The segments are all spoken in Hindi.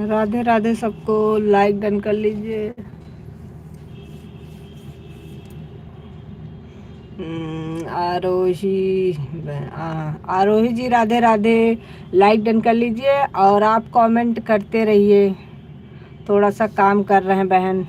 राधे राधे सबको, लाइक डन कर लीजिए। आरोही जी राधे राधे, लाइक डन कर लीजिए और आप कमेंट करते रहिए। थोड़ा सा काम कर रहे हैं बहन।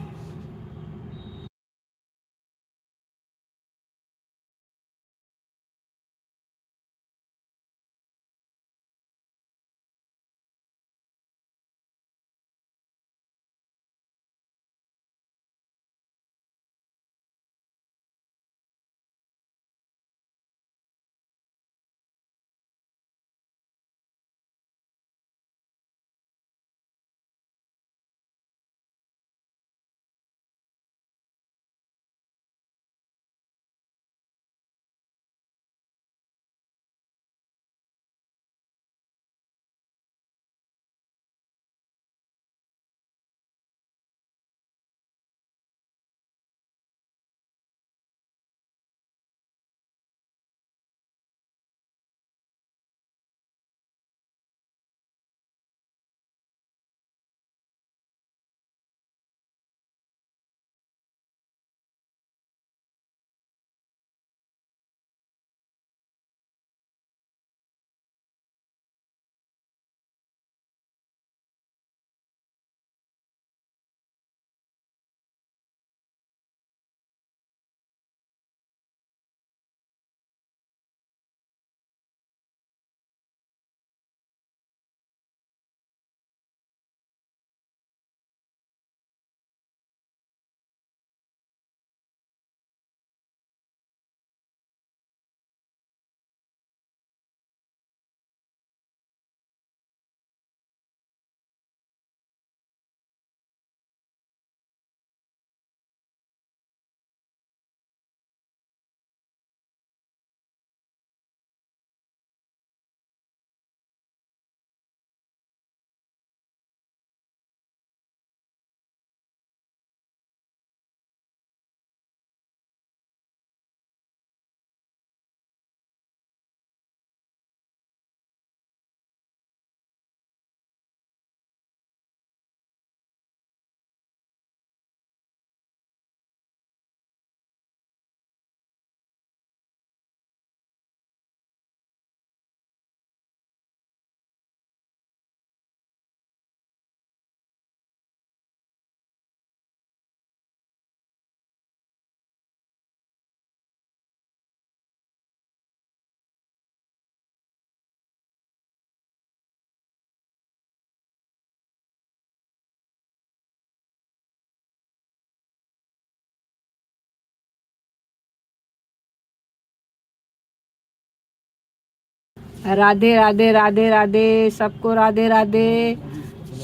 राधे राधे राधे राधे सबको, राधे राधे।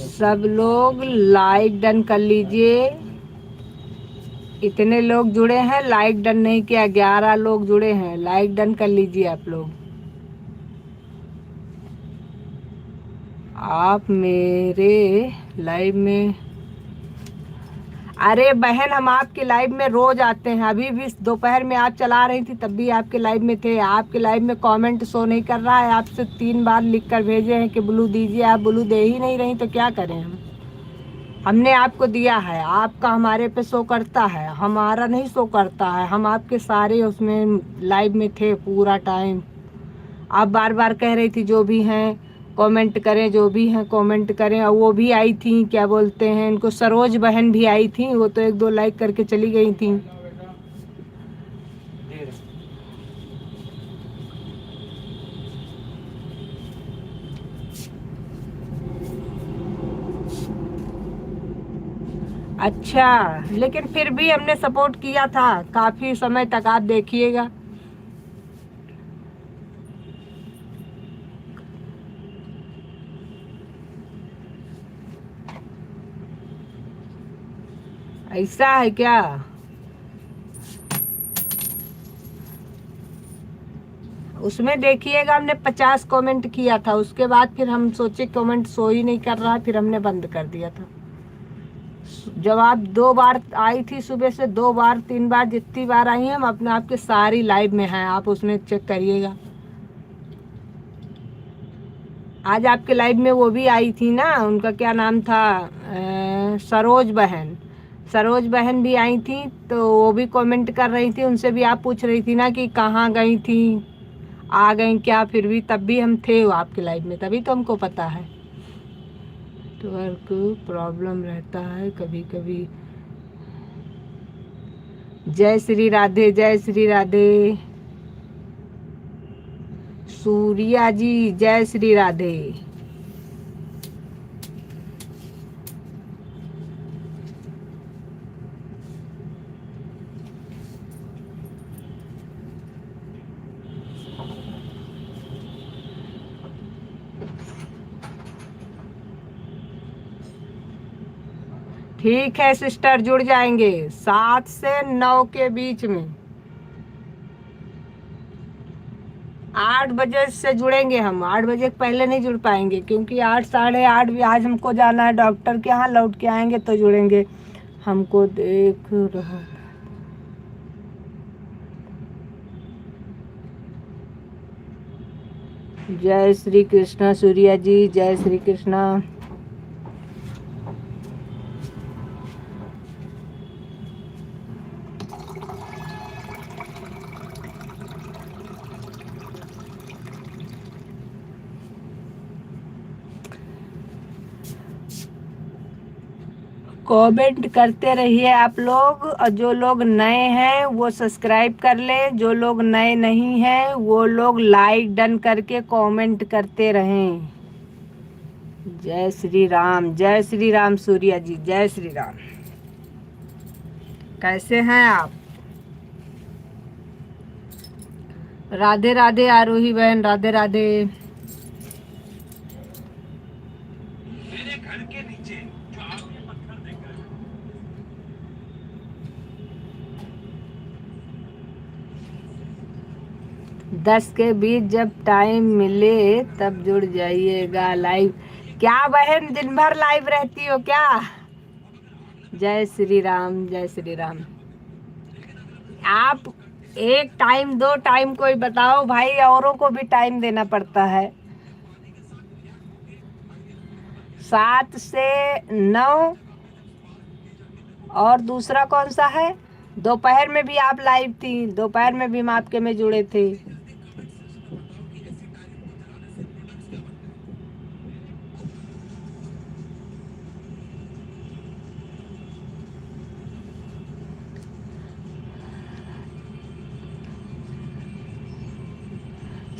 सब लोग लाइक डन कर लीजिए। इतने लोग जुड़े हैं, लाइक डन नहीं किया। 11 लोग जुड़े हैं, लाइक डन कर लीजिए आप लोग। आप मेरे लाइव में, अरे बहन हम आपके लाइव में रोज आते हैं। अभी भी दोपहर में आप चला रही थी तब भी आपके लाइव में थे। आपके लाइव में कमेंट शो नहीं कर रहा है। आपसे 3 बार लिख कर भेजे हैं कि ब्लू दीजिए, आप ब्लू दे ही नहीं रही, तो क्या करें हम। हमने आपको दिया है, आपका हमारे पे शो करता है, हमारा नहीं शो करता है। हम आपके सारे उसमें लाइव में थे पूरा टाइम। आप बार बार कह रही थी जो भी हैं कमेंट करें, जो भी हैं कमेंट करें। और वो भी आई थी, क्या बोलते हैं इनको, सरोज बहन भी आई थी। वो तो 1-2 लाइक करके चली गई थी। अच्छा, लेकिन फिर भी हमने सपोर्ट किया था काफी समय तक, आप देखिएगा। ऐसा है क्या? उसमें देखिएगा हमने 50 कमेंट किया था। उसके बाद फिर हम सोचे कमेंट शो ही नहीं कर रहा, फिर हमने बंद कर दिया था। जब आप 2 बार आई थी, सुबह से 2 बार 3 बार जितनी बार आई हैं, हम अपने आपके सारी लाइव में हैं। आप उसमें चेक करिएगा। आज आपके लाइव में वो भी आई थी ना, उनका क्या नाम था, सरोज बहन। सरोज बहन भी आई थी, तो वो भी कमेंट कर रही थी। उनसे भी आप पूछ रही थी ना कि कहाँ गई थी, आ गई क्या। फिर भी तब भी हम थे वो आपके लाइव में, तभी तो हमको पता है। नेटवर्क प्रॉब्लम रहता है कभी कभी। जय श्री राधे, जय श्री राधे। सूर्या जी जय श्री राधे। ठीक है सिस्टर, जुड़ जाएंगे 7 से 9 के बीच में। 8 बजे से जुड़ेंगे हम। 8 बजे पहले नहीं जुड़ पाएंगे, क्योंकि 8 साढ़े 8 भी आज हमको जाना है डॉक्टर के यहाँ, लौट के आएंगे तो जुड़ेंगे। हमको देख रहा। जय श्री कृष्णा सूर्या जी, जय श्री कृष्णा। कमेंट करते रहिए आप लोग, और जो लोग नए हैं वो सब्सक्राइब कर ले, जो लोग नए नहीं हैं वो लोग लाइक डन करके कमेंट करते रहें। जय श्री राम, जय श्री राम सूर्या जी, जय श्री राम। कैसे हैं आप? राधे राधे आरोही बहन, राधे राधे। मेरे घर के नीचे जो आपने पत्थर देखा है, 10 के बीच जब टाइम मिले तब जुड़ जाइएगा लाइव। क्या बहन दिन भर लाइव रहती हो क्या? जय श्री राम, जय श्री राम। आप एक टाइम 2 टाइम कोई बताओ भाई, औरों को भी टाइम देना पड़ता है। 7 से 9, और दूसरा कौन सा है? दोपहर में भी आप लाइव थी, दोपहर में भी हम आपके में जुड़े थे।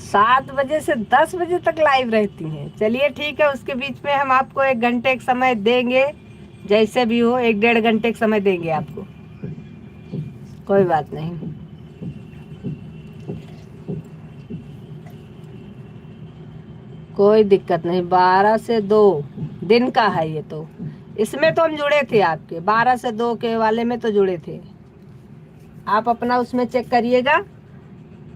सात बजे से 10 बजे तक लाइव रहती हैं। चलिए ठीक है, उसके बीच में हम आपको 1 घंटे का समय देंगे, जैसे भी हो 1 डेढ़ घंटे का समय देंगे आपको, कोई बात नहीं। कोई दिक्कत नहीं। 12 से 2 दिन का है ये तो, इसमें तो हम जुड़े थे आपके 12 से 2 के वाले में तो जुड़े थे। आप अपना उसमें चेक करिएगा,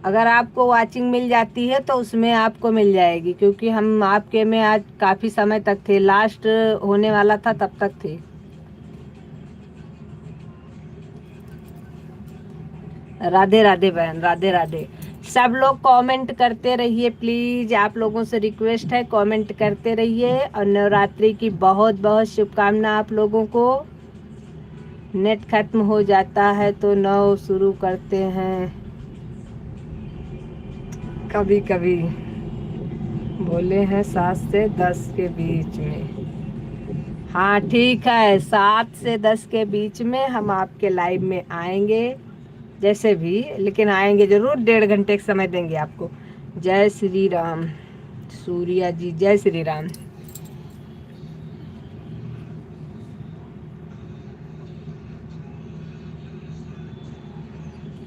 अगर आपको वाचिंग मिल जाती है तो उसमें आपको मिल जाएगी, क्योंकि हम आपके में आज काफ़ी समय तक थे, लास्ट होने वाला था तब तक थे। राधे राधे बहन, राधे राधे। सब लोग कमेंट करते रहिए प्लीज़, आप लोगों से रिक्वेस्ट है, कमेंट करते रहिए। और नवरात्रि की बहुत बहुत शुभकामना आप लोगों को। नेट खत्म हो जाता है तो 9 शुरू करते हैं कभी कभी। बोले हैं 7 से 10 के बीच में। हाँ ठीक है, 7 से 10 के बीच में हम आपके लाइव में आएंगे, जैसे भी, लेकिन आएंगे जरूर। 1.5 घंटे का समय देंगे आपको। जय श्री राम सूर्या जी, जय श्री राम।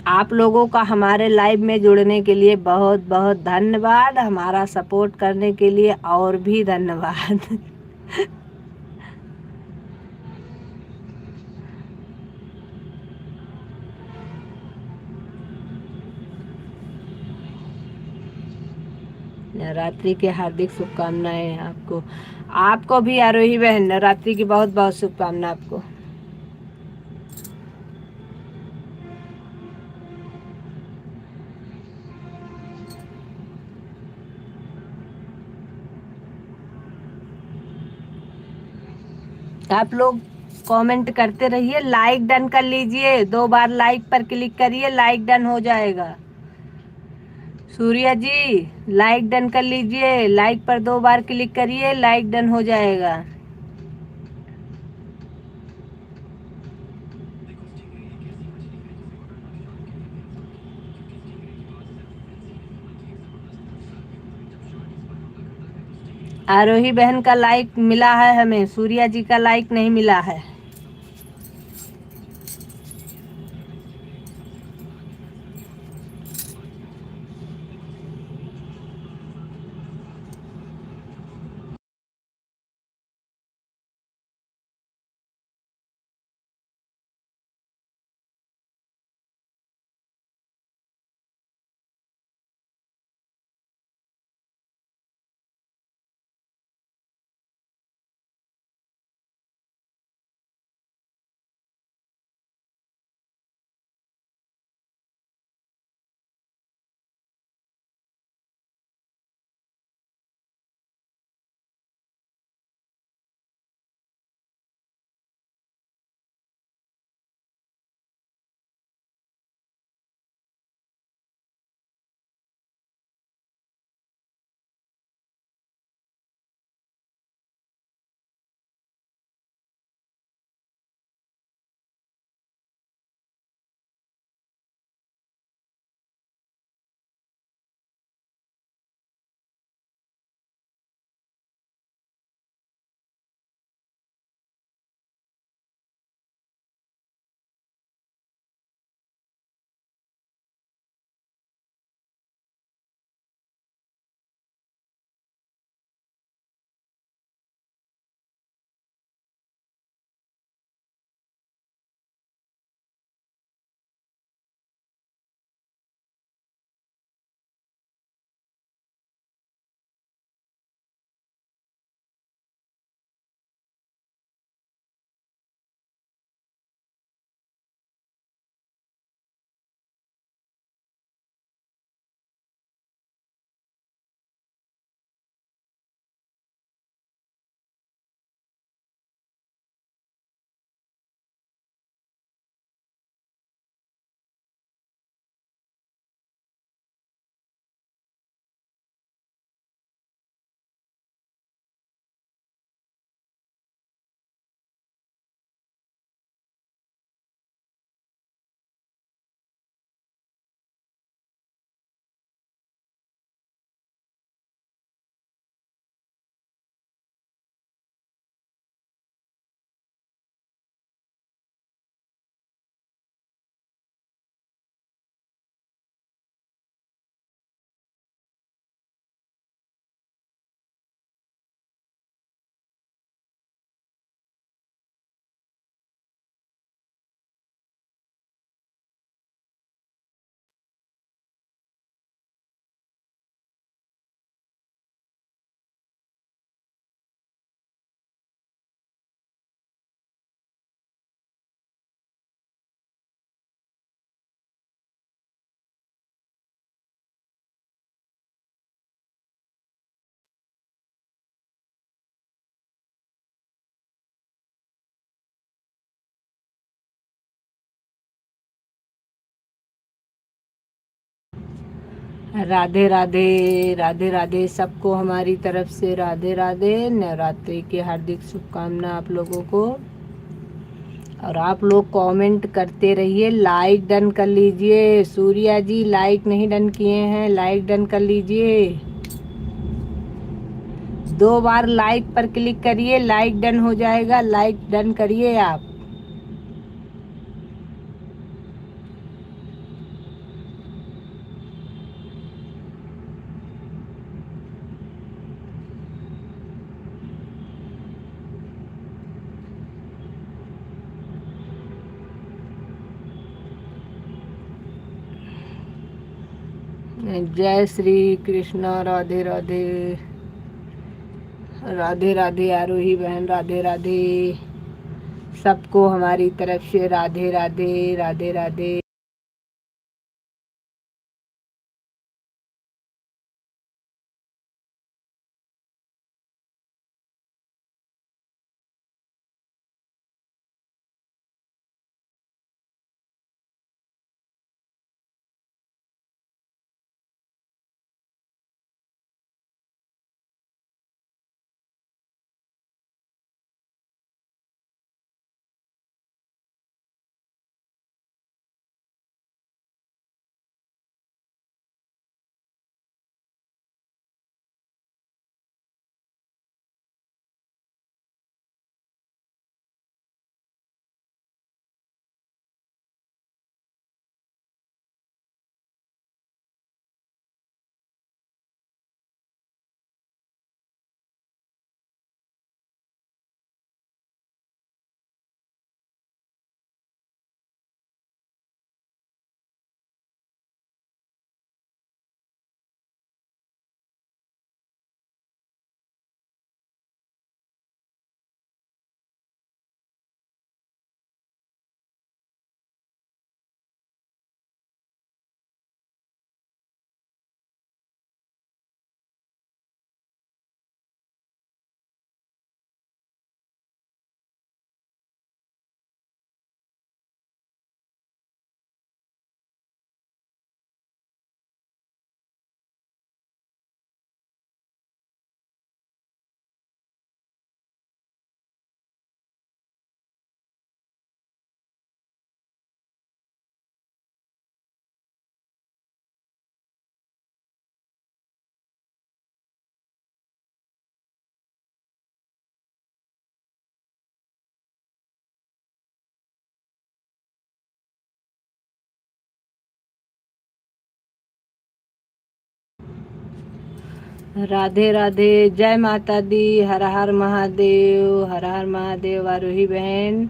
आप लोगों का हमारे लाइव में जुड़ने के लिए बहुत बहुत धन्यवाद, हमारा सपोर्ट करने के लिए और भी धन्यवाद। नवरात्रि की हार्दिक शुभकामनाएं आपको। आपको भी आरोही बहन नवरात्रि की बहुत बहुत शुभकामना आपको। आप लोग कमेंट करते रहिए, लाइक डन कर लीजिए, 2 बार लाइक पर क्लिक करिए, लाइक डन हो जाएगा। सूर्या जी लाइक डन कर लीजिए, लाइक पर 2 बार क्लिक करिए, लाइक डन हो जाएगा। आरोही बहन का लाइक मिला है हमें, सूर्या जी का लाइक नहीं मिला है। राधे राधे, राधे राधे सबको हमारी तरफ से राधे राधे। नवरात्रि की हार्दिक शुभकामना आप लोगों को। और आप लोग कमेंट करते रहिए, लाइक डन कर लीजिए। सूर्या जी लाइक नहीं डन किए हैं, लाइक डन कर लीजिए। 2 बार लाइक पर क्लिक करिए, लाइक डन हो जाएगा, लाइक डन करिए आप। जय श्री कृष्ण, राधे राधे। राधे राधे आरोही बहन, राधे राधे सबको हमारी तरफ से राधे राधे, राधे राधे। राधे राधे, जय माता दी, हर हर महादेव, हर हर महादेव आरोही बहन।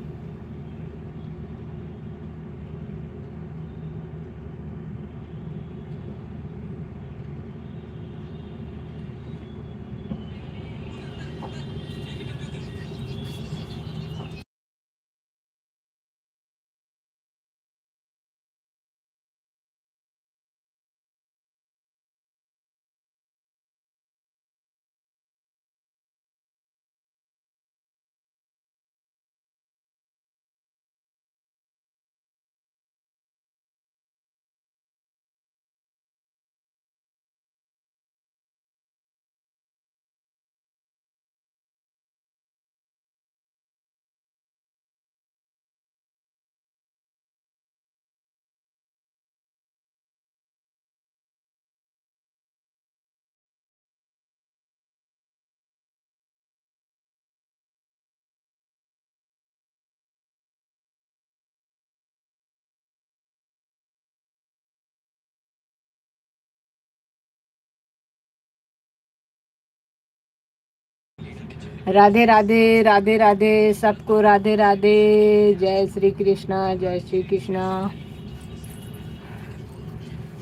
राधे राधे, राधे राधे, सबको राधे राधे, जय श्री कृष्णा, जय श्री कृष्णा।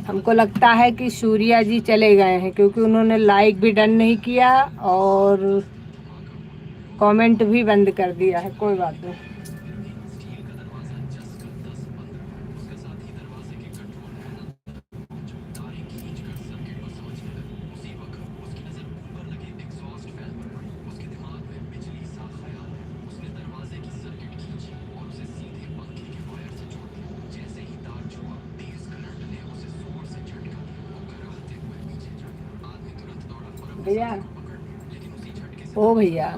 हमको लगता है कि सूर्या जी चले गए हैं, क्योंकि उन्होंने लाइक भी डन नहीं किया और कमेंट भी बंद कर दिया है। कोई बात नहीं। भैया, ओ भैया,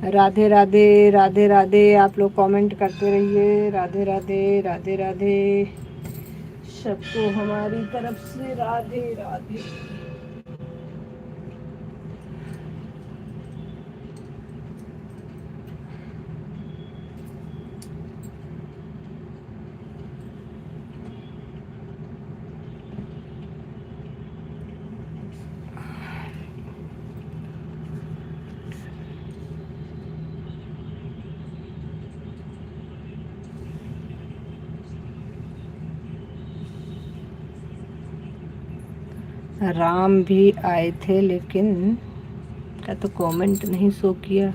राधे राधे, राधे राधे, आप लोग कमेंट करते रहिए। राधे राधे, राधे राधे, सबको हमारी तरफ से राधे राधे। राम भी आए थे, लेकिन क्या तो कमेंट नहीं शो किया।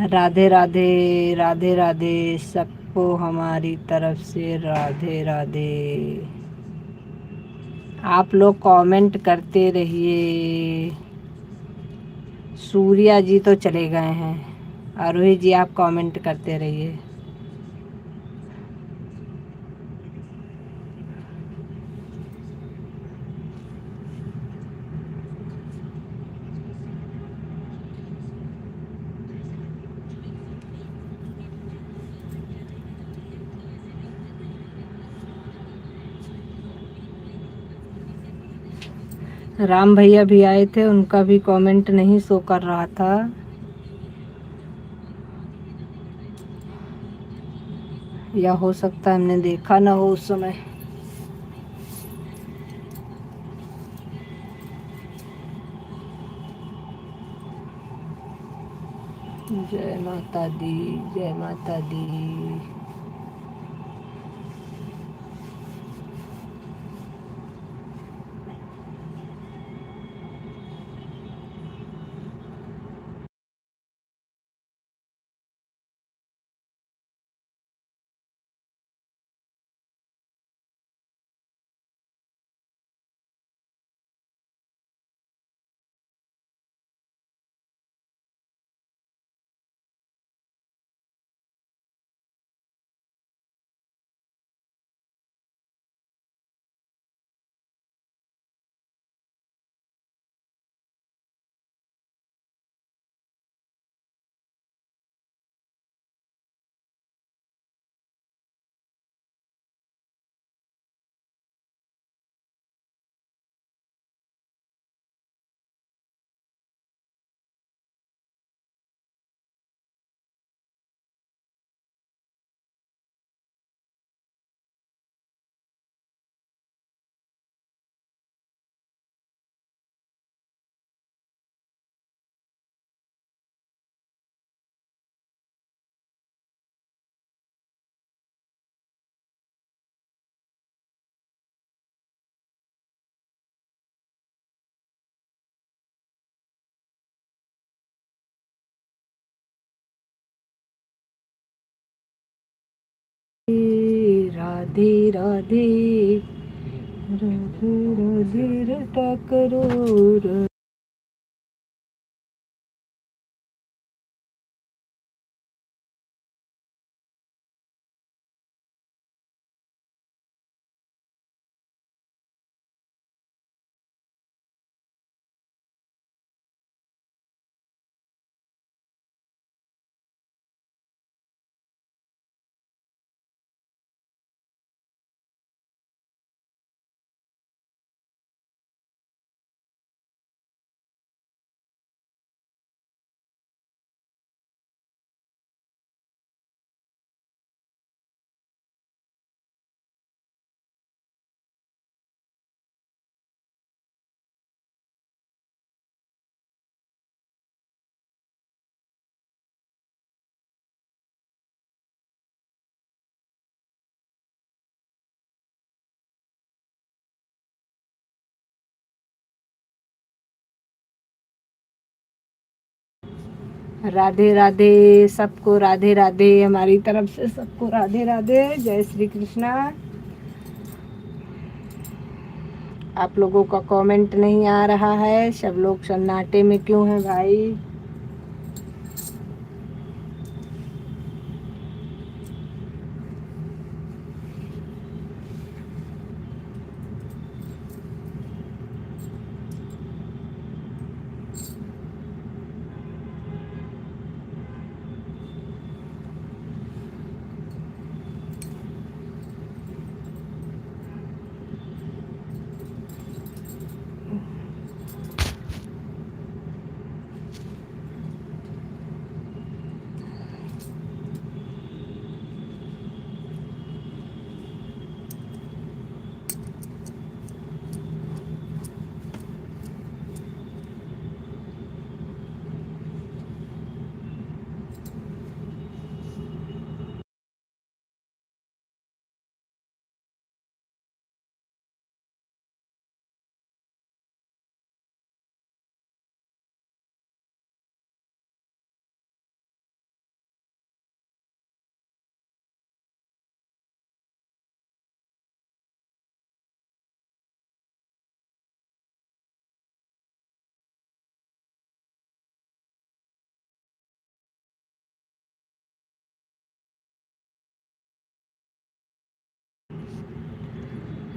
राधे राधे, राधे राधे, सबको हमारी तरफ से राधे राधे। आप लोग कमेंट करते रहिए। सूर्या जी तो चले गए हैं, आरोही जी आप कमेंट करते रहिए। राम भैया भी आए थे, उनका भी कमेंट नहीं शो कर रहा था। या हो सकता है हमने देखा ना हो उस समय। जय माता दी, जय माता दी। राधे राधे, राधे राधे रटा करो। राधे राधे सबको, राधे राधे हमारी तरफ से सबको, राधे राधे, जय श्री कृष्णा। आप लोगों का कमेंट नहीं आ रहा है, सब लोग सन्नाटे में क्यों हैं भाई?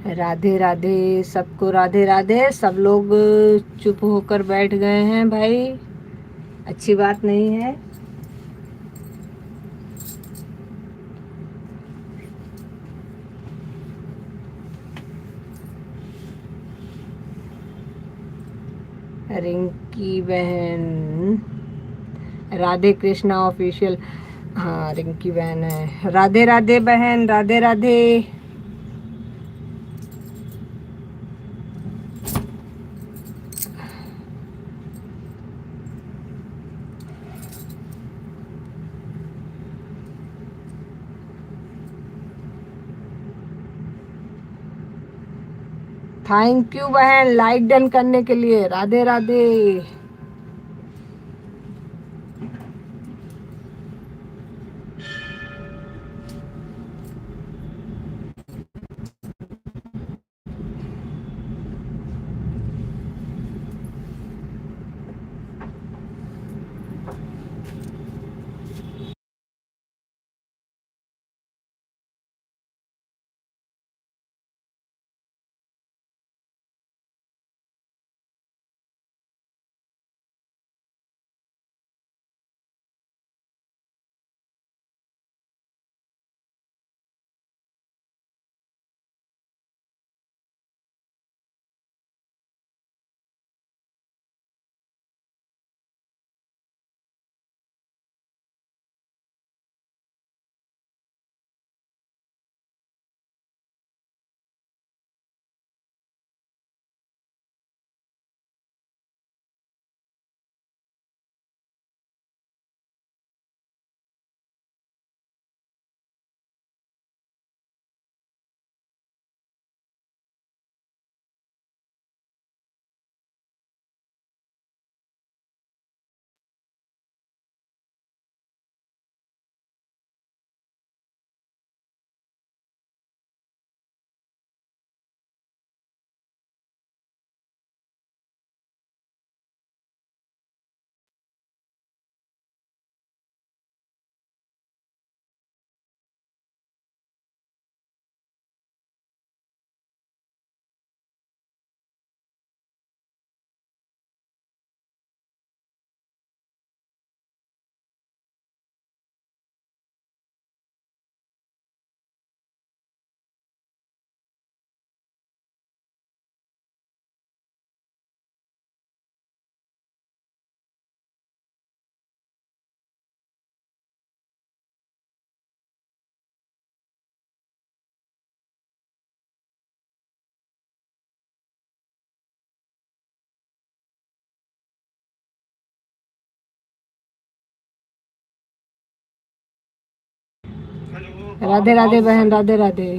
राधे राधे सबको, राधे राधे। सब लोग चुप होकर बैठ गए हैं भाई, अच्छी बात नहीं है। रिंकी बहन, राधे कृष्णा ऑफिशियल, हाँ रिंकी बहन है। राधे राधे बहन, राधे राधे। थैंक यू बहन लाइक डन करने के लिए। राधे राधे। राधे राधे बहन, राधे राधे।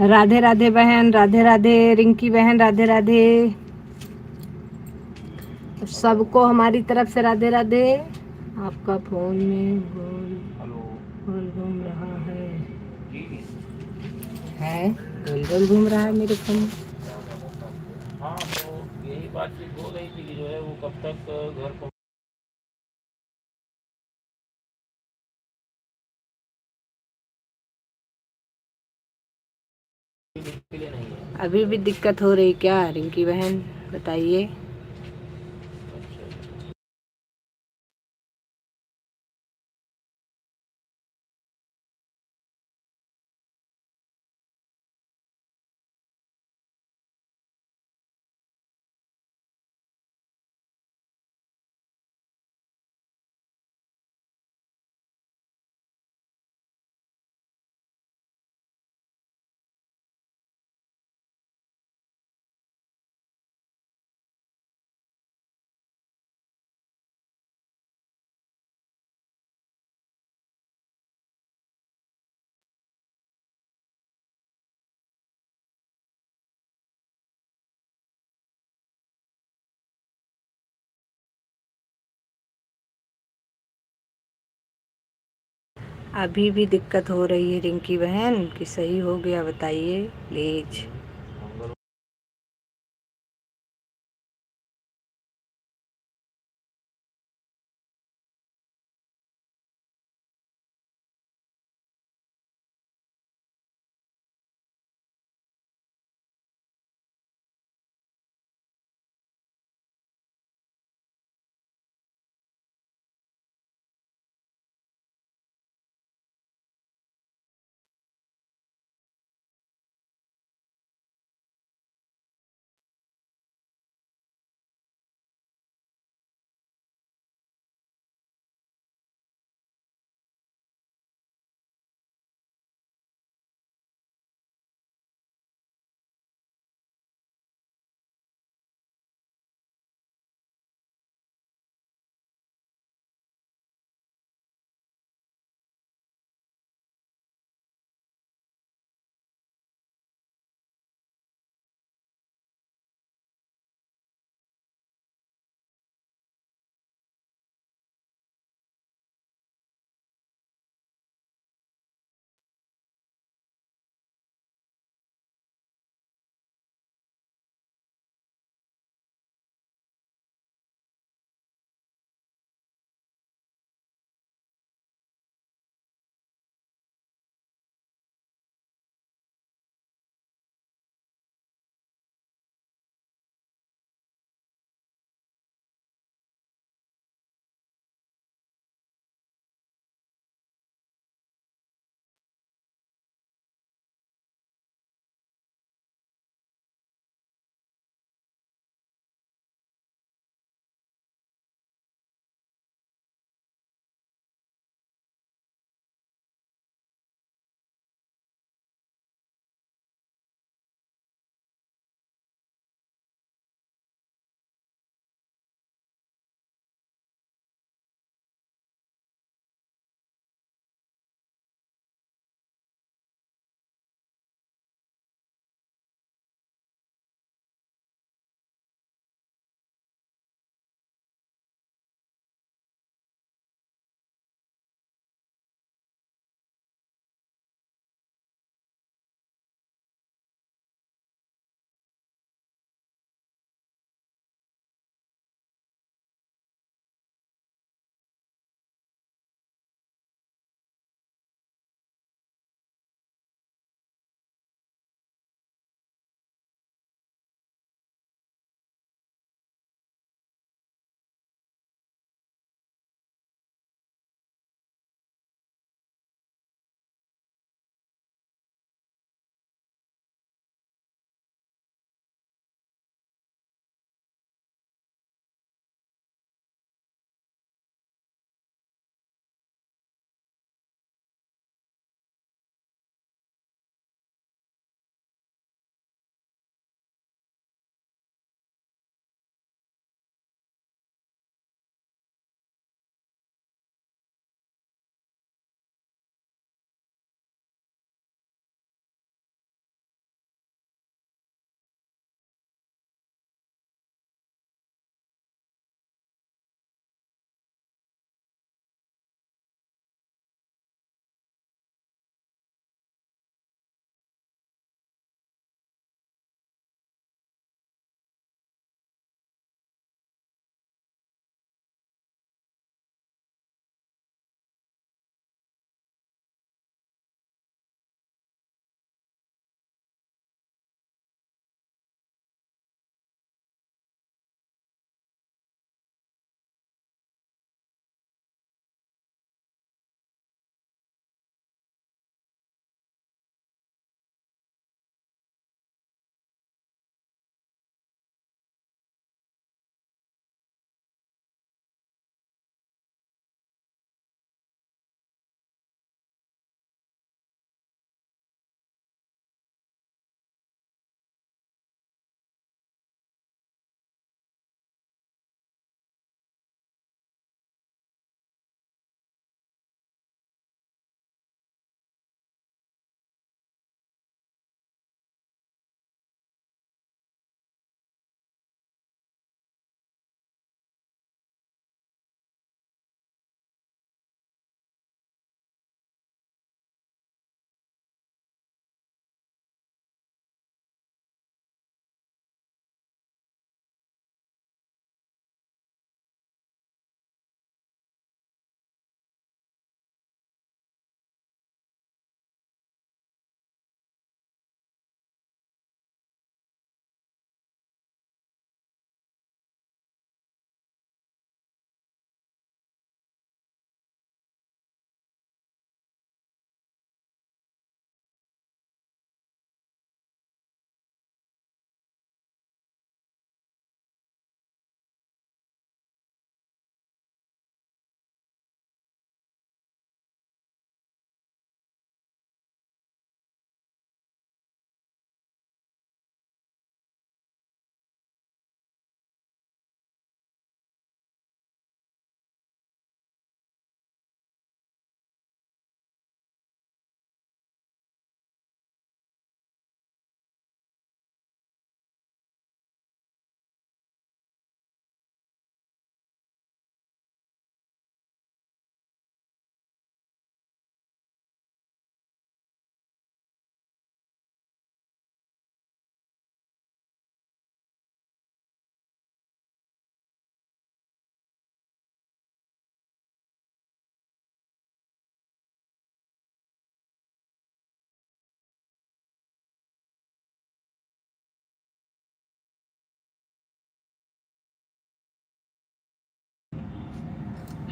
राधे राधे बहन, राधे राधे रिंकी बहन, राधे राधे सबको हमारी तरफ से राधे राधे। आपका फोन में गोल घूम रहा है गोल गोल घूम रहा है मेरे फोन में। हाँ, तो यही बातचीत हो रही थी कि जो है वो कब तक घर पर निकले नहीं है। अभी भी दिक्कत हो रही क्या रिंकी बहन, बताइए। अभी भी दिक्कत हो रही है रिंकी बहन कि सही हो गया, बताइए प्लीज।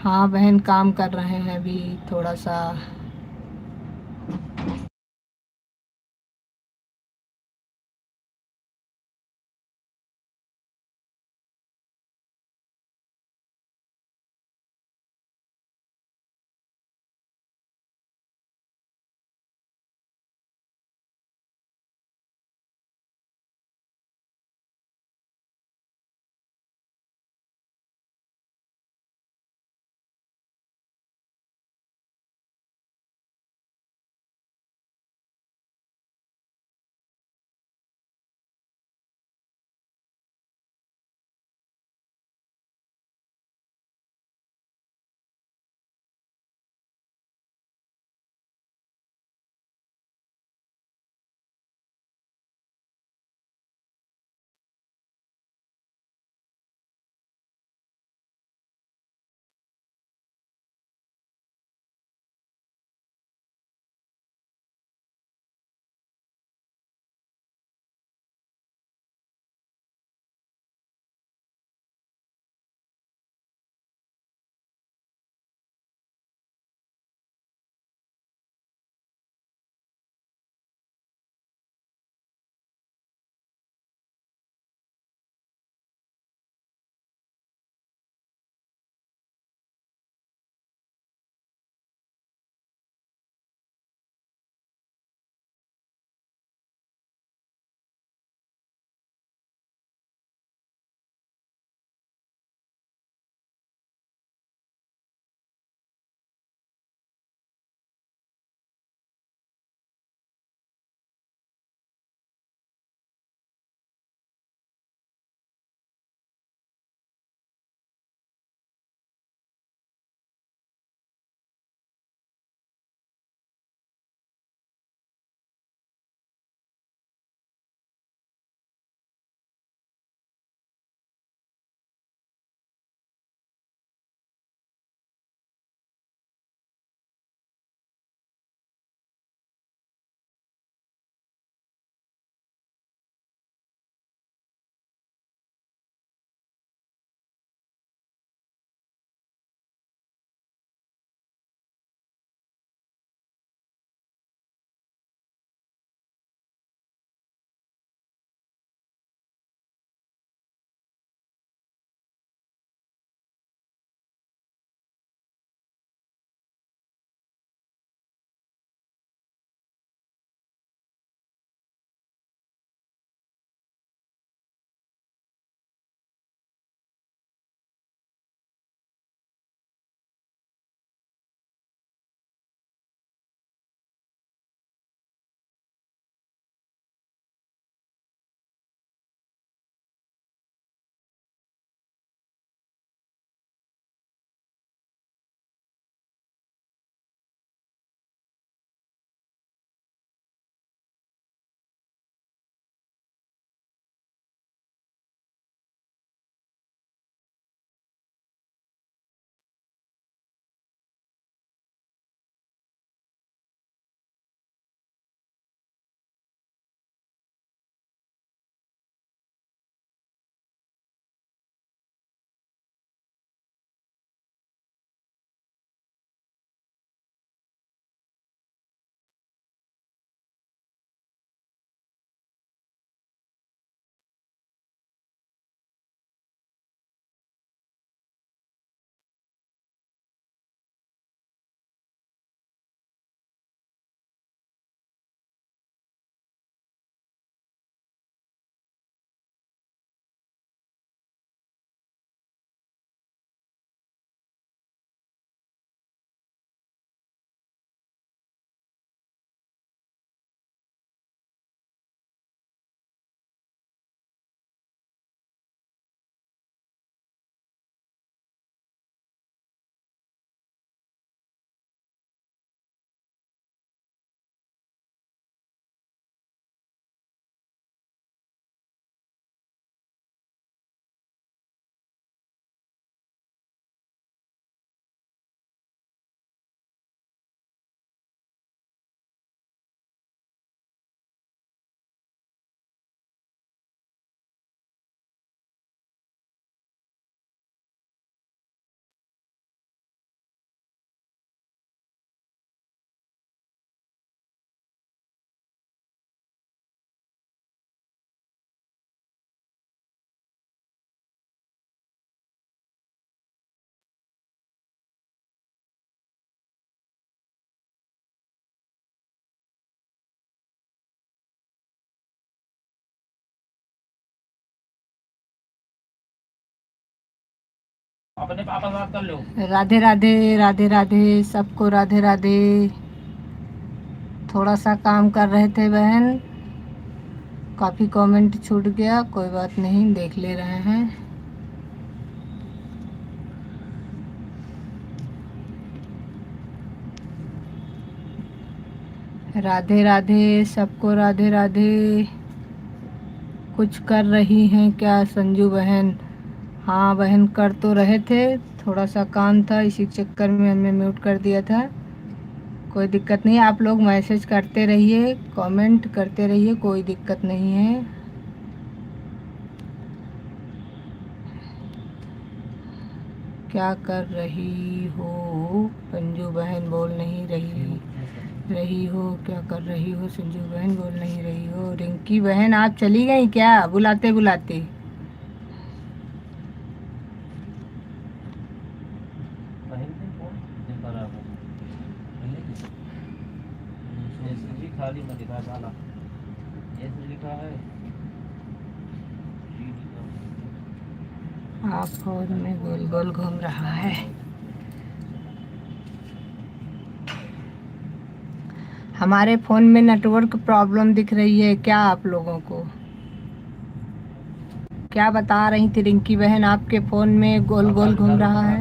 हाँ बहन, काम कर रहे हैं अभी थोड़ा सा। अपने पापा से बात कर लो। राधे राधे, राधे राधे, सबको राधे राधे। थोड़ा सा काम कर रहे थे बहन, काफ़ी कमेंट छूट गया, कोई बात नहीं, देख ले रहे हैं। राधे राधे, सबको राधे राधे। कुछ कर रही हैं क्या संजू बहन? हाँ बहन, कर तो रहे थे, थोड़ा सा काम था, इसी चक्कर में हमने म्यूट कर दिया था। कोई दिक्कत नहीं, आप लोग मैसेज करते रहिए, कमेंट करते रहिए, कोई दिक्कत नहीं है। क्या कर रही हो संजू बहन? बोल नहीं रही हो, क्या कर रही हो संजू बहन? बोल नहीं रही हो। रिंकी बहन आप चली गई क्या बुलाते बुलाते? खाली में दिखा साला ऐसे लिखा है। आप फोन में गोल गोल घूम रहा है। हमारे फ़ोन में नेटवर्क प्रॉब्लम दिख रही है क्या आप लोगों को? क्या बता रही थी रिंकी बहन, आपके फ़ोन में गोल गोल घूम रहा है?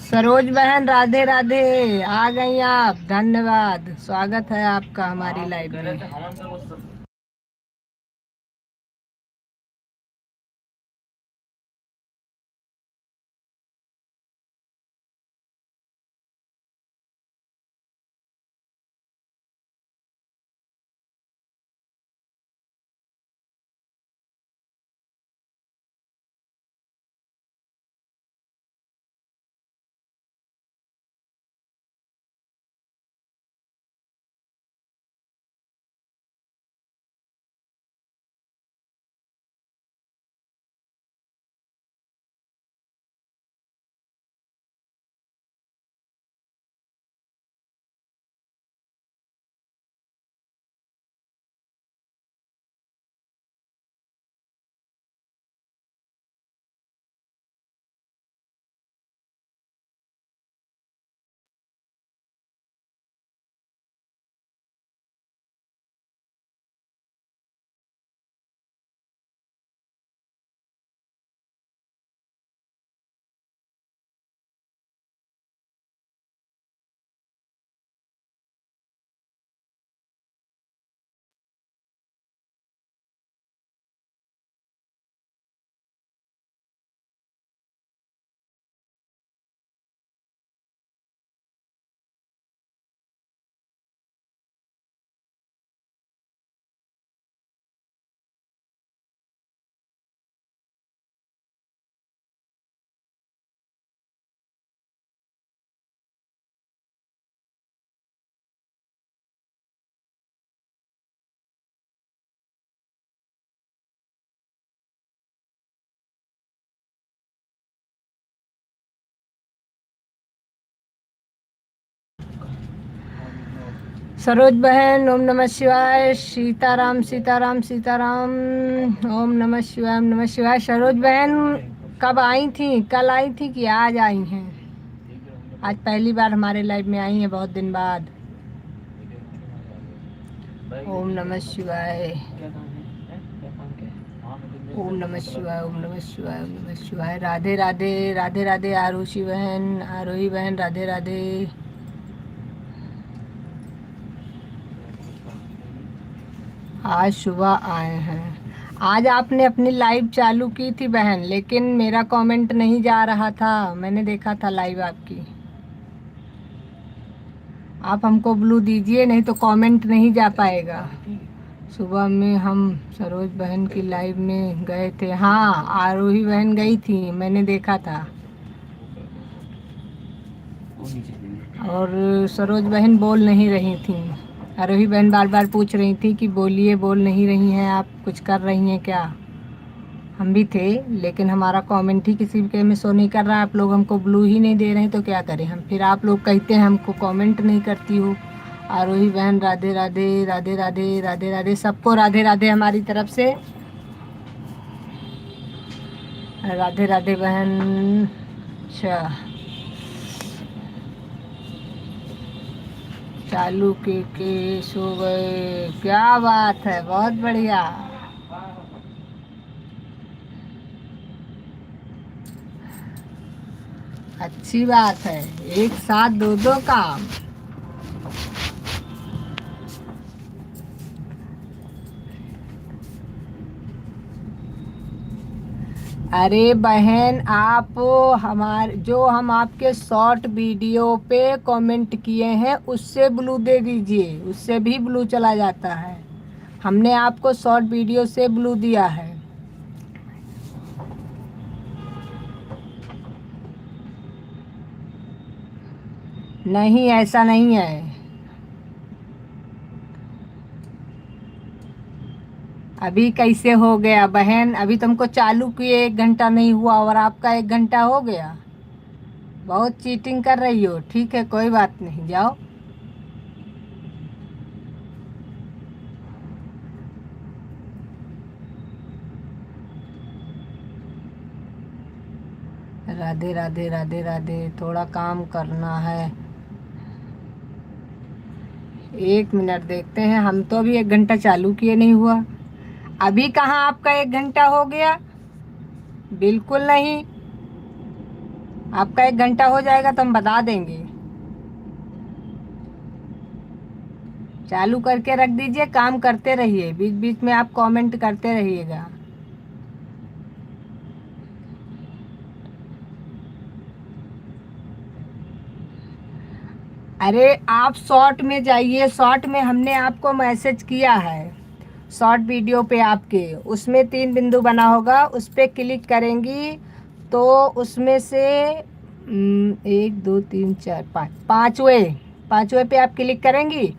सरोज बहन राधे राधे, आ गई आप, धन्यवाद, स्वागत है आपका हमारी लाइव में। सरोज बहन ओम नमः शिवाय, सीताराम सीताराम सीताराम, ओम नमः शिवाय ओम नमः शिवाय। सरोज बहन कब आई थी, कल आई थी कि आज आई हैं? आज पहली बार हमारे लाइव में आई हैं बहुत दिन बाद। ओम नमः शिवाय ओम नमः शिवाय ओम नमः शिवाय ओम नमः शिवाय। राधे राधे, राधे राधे आरुषि बहन, आरोही बहन, राधे राधे। आज सुबह आए हैं। आज आपने अपनी लाइव चालू की थी बहन, लेकिन मेरा कमेंट नहीं जा रहा था, मैंने देखा था लाइव आपकी। आप हमको ब्लू दीजिए, नहीं तो कमेंट नहीं जा पाएगा। सुबह में हम सरोज बहन की लाइव में गए थे। हाँ, आरोही बहन गई थी, मैंने देखा था। और सरोज बहन बोल नहीं रही थी। आरोही बहन बार बार पूछ रही थी कि बोलिए, बोल नहीं रही हैं आप, कुछ कर रही हैं क्या। हम भी थे, लेकिन हमारा कमेंट ही किसी के में शो नहीं कर रहा। आप लोग हमको ब्लू ही नहीं दे रहे हैं तो क्या करें हम। फिर आप लोग कहते हैं हमको कमेंट नहीं करती हो। आरोही बहन राधे राधे, राधे राधे, राधे राधे, सबको राधे राधे हमारी तरफ से। राधे राधे बहन। अच्छा, चालू के सो गए, क्या बात है, बहुत बढ़िया। अच्छी बात है, एक साथ दो दो काम। अरे बहन, आप जो हम आपके शॉर्ट वीडियो पे कमेंट किए हैं उससे ब्लू दे दीजिए, उससे भी ब्लू चला जाता है। हमने आपको शॉर्ट वीडियो से ब्लू दिया है। नहीं, ऐसा नहीं है। अभी कैसे हो गया बहन, अभी तुमको चालू किए 1 घंटा नहीं हुआ और आपका 1 घंटा हो गया। बहुत चीटिंग कर रही हो। ठीक है, कोई बात नहीं, जाओ। राधे राधे, राधे राधे, थोड़ा काम करना है। 1 मिनट देखते हैं, हम तो अभी 1 घंटा चालू किए नहीं हुआ। अभी कहाँ आपका 1 घंटा हो गया, बिल्कुल नहीं। आपका 1 घंटा हो जाएगा तो हम बता देंगे। चालू करके रख दीजिए, काम करते रहिए, बीच बीच में आप कमेंट करते रहिएगा। अरे आप शॉर्ट में जाइए, शॉर्ट में हमने आपको मैसेज किया है। शॉर्ट वीडियो पे आपके उसमें 3 बिंदु बना होगा, उस पर क्लिक करेंगी तो उसमें से 1 2 3 4 5, पाँचवें पे आप क्लिक करेंगी।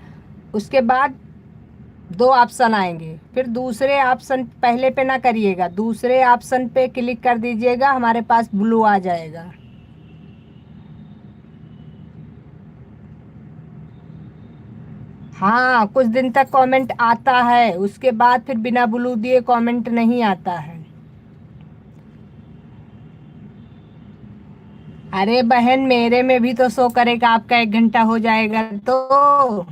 उसके बाद 2 ऑप्शन आएंगे, फिर दूसरे ऑप्शन पहले पे ना करिएगा, दूसरे ऑप्शन पे क्लिक कर दीजिएगा, हमारे पास ब्लू आ जाएगा। हाँ, कुछ दिन तक कमेंट आता है, उसके बाद फिर बिना ब्लू दिए कमेंट नहीं आता है। अरे बहन, मेरे में भी तो शो करेगा, आपका 1 घंटा हो जाएगा तो।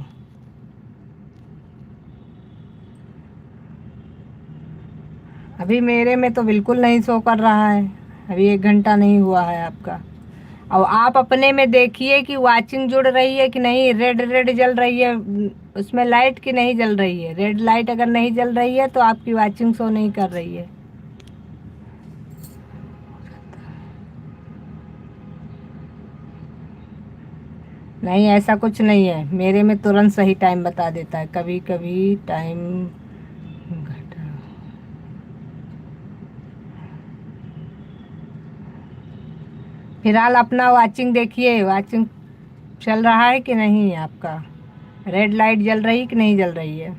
अभी मेरे में तो बिल्कुल नहीं शो कर रहा है, अभी 1 घंटा नहीं हुआ है आपका। और आप अपने में देखिए कि वाचिंग जुड़ रही है कि नहीं, रेड रेड जल रही है उसमें लाइट की नहीं जल रही है। रेड लाइट अगर नहीं जल रही है तो आपकी वाचिंग शो नहीं कर रही है। नहीं, ऐसा कुछ नहीं है, मेरे में तुरंत सही टाइम बता देता है, कभी कभी टाइम घटा। फिलहाल अपना वाचिंग देखिए, वाचिंग चल रहा है कि नहीं आपका, रेड लाइट जल रही कि नहीं जल रही है।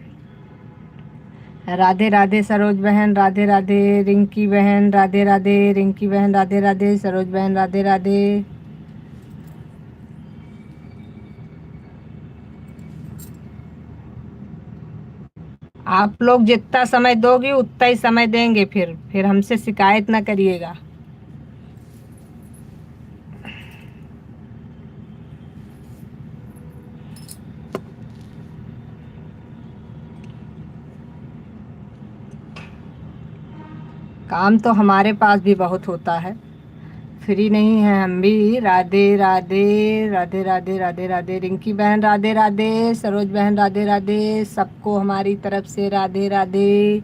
राधे राधे सरोज बहन, राधे राधे रिंकी बहन, राधे राधे रिंकी बहन, राधे राधे सरोज बहन, राधे राधे। आप लोग जितना समय दोगे उतना ही समय देंगे, फिर हमसे शिकायत ना करिएगा। काम तो हमारे पास भी बहुत होता है, फ्री नहीं है हम भी। राधे राधे, राधे राधे, राधे राधे रिंकी बहन, राधे राधे सरोज बहन, राधे राधे, सबको हमारी तरफ से राधे राधे।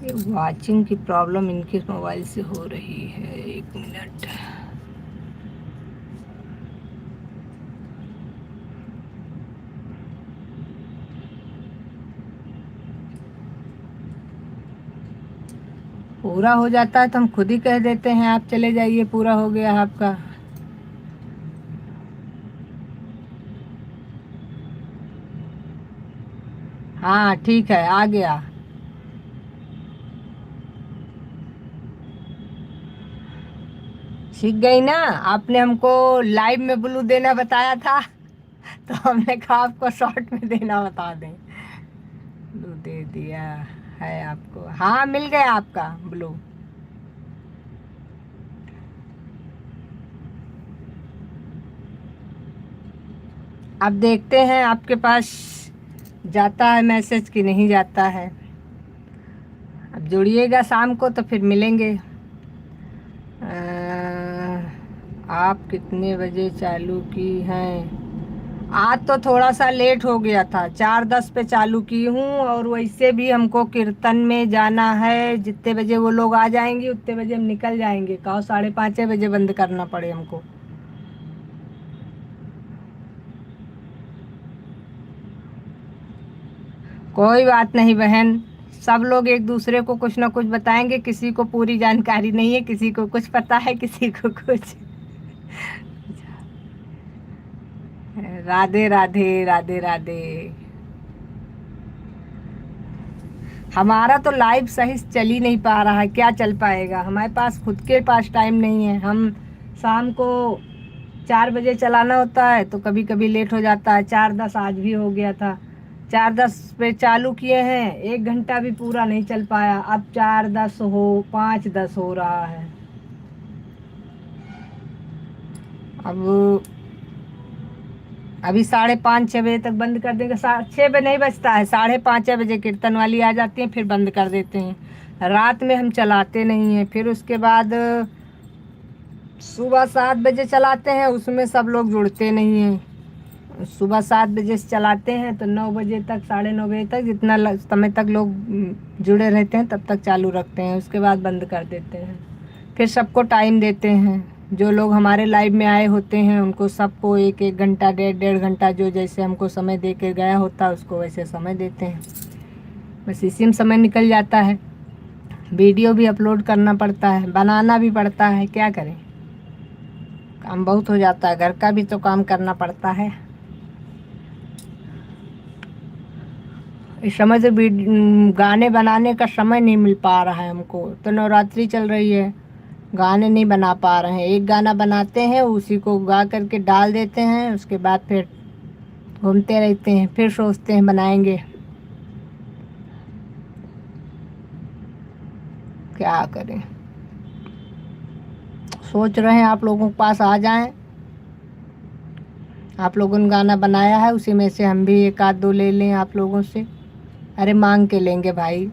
ये वाचिंग की प्रॉब्लम इनके मोबाइल से हो रही है। 1 मिनट। पूरा हो जाता है तो हम खुद ही कह देते हैं आप चले जाइए, पूरा हो गया आपका। हाँ ठीक है, आ गया। सीख गई ना, आपने हमको लाइव में ब्लू देना बताया था तो हमने कहा आपको शॉर्ट में देना बता दें। ब्लू दे दिया है आपको। हाँ मिल गया आपका ब्लू। अब देखते हैं आपके पास जाता है मैसेज कि नहीं जाता है। अब जुड़िएगा शाम को तो फिर मिलेंगे। आप कितने बजे चालू की हैं? आज तो थोड़ा सा लेट हो गया था, 4:10 पे चालू की हूँ। और वैसे भी हमको कीर्तन में जाना है, जितने बजे वो लोग आ जाएंगे उतने बजे हम निकल जाएंगे। कहो 5:30 बजे बंद करना पड़े हमको। कोई बात नहीं बहन, सब लोग एक दूसरे को कुछ ना कुछ बताएंगे। किसी को पूरी जानकारी नहीं है, किसी को कुछ पता है, किसी को कुछ। राधे राधे राधे राधे। हमारा तो लाइव सही चल ही नहीं पा रहा है। क्या चल पाएगा, हमारे पास खुद के पास टाइम नहीं है। हम शाम को 4 बजे चलाना होता है तो कभी कभी लेट हो जाता है। 4:10 आज भी हो गया था। 4:10 पे चालू किए हैं, 1 घंटा भी पूरा नहीं चल पाया। अब 4:10 हो 5:10 हो रहा है। अब अभी 5:30-6 बजे तक बंद कर देंगे। 6 बजे नहीं बजता है, 5:30 बजे कीर्तन वाली आ जाती है, फिर बंद कर देते हैं। रात में हम चलाते नहीं हैं। फिर उसके बाद सुबह 7 बजे चलाते हैं, उसमें सब लोग जुड़ते नहीं हैं। सुबह 7 बजे से चलाते हैं तो 9 बजे तक, 9:30 बजे तक, जितना समय तक लोग जुड़े रहते हैं तब तक चालू रखते हैं। उसके बाद बंद कर देते हैं। फिर सबको टाइम देते हैं। जो लोग हमारे लाइव में आए होते हैं उनको सबको 1-1 घंटा, 1.5-1.5 घंटा, जो जैसे हमको समय दे के गया होता है उसको वैसे समय देते हैं। बस इसी में समय निकल जाता है। वीडियो भी अपलोड करना पड़ता है, बनाना भी पड़ता है, क्या करें, काम बहुत हो जाता है। घर का भी तो काम करना पड़ता है। इस समय तो गाने बनाने का समय नहीं मिल पा रहा है हमको। तो नवरात्रि चल रही है, गाने नहीं बना पा रहे हैं। एक गाना बनाते हैं, उसी को गा करके डाल देते हैं, उसके बाद फिर घूमते रहते हैं। फिर सोचते हैं बनाएंगे, क्या करें। सोच रहे हैं आप लोगों के पास आ जाएं। आप लोगों ने गाना बनाया है, उसी में से हम भी 1-2 ले लें आप लोगों से। अरे मांग के लेंगे भाई।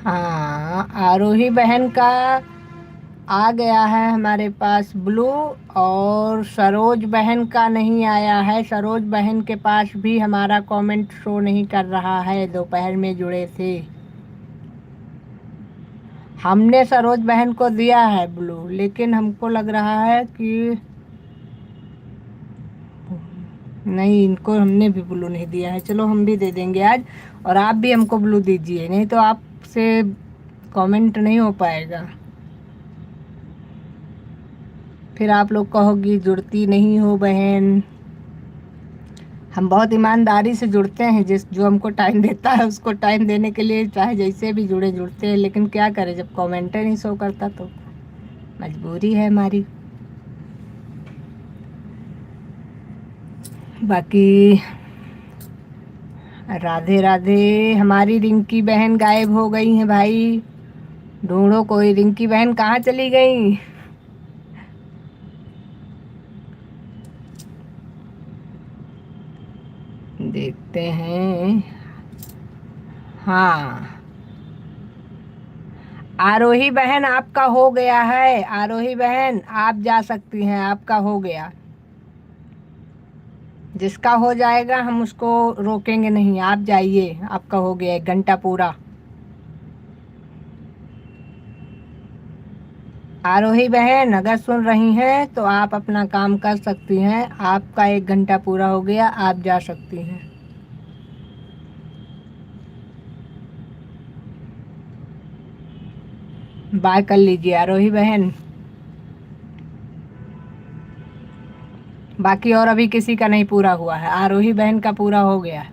हाँ, आरोही बहन का आ गया है हमारे पास ब्लू, और सरोज बहन का नहीं आया है। सरोज बहन के पास भी हमारा कमेंट शो नहीं कर रहा है। दोपहर में जुड़े थे, हमने सरोज बहन को दिया है ब्लू, लेकिन हमको लग रहा है कि नहीं, इनको हमने भी ब्लू नहीं दिया है। चलो हम भी दे देंगे आज, और आप भी हमको ब्लू दीजिए, नहीं तो आपसे कमेंट नहीं हो पाएगा। फिर आप लोग कहोगी जुड़ती नहीं हो बहन। हम बहुत ईमानदारी से जुड़ते हैं, जो हमको टाइम देता है उसको टाइम देने के लिए चाहे जैसे भी जुड़ते हैं। लेकिन क्या करें, जब कमेंट नहीं शो करता तो मजबूरी है हमारी। बाकी राधे राधे। हमारी रिंकी बहन गायब हो गई हैं भाई, ढूंढो कोई। रिंकी बहन कहाँ चली गई? देखते हैं। हाँ, आरोही बहन आपका हो गया है, आरोही बहन आप जा सकती हैं, आपका हो गया। जिसका हो जाएगा हम उसको रोकेंगे नहीं, आप जाइए, आपका हो गया 1 घंटा पूरा। आरोही बहन अगर सुन रही हैं तो आप अपना काम कर सकती हैं, आपका 1 घंटा पूरा हो गया, आप जा सकती हैं। बाय कर लीजिए आरोही बहन। बाकी और अभी किसी का नहीं पूरा हुआ है, आरोही बहन का पूरा हो गया।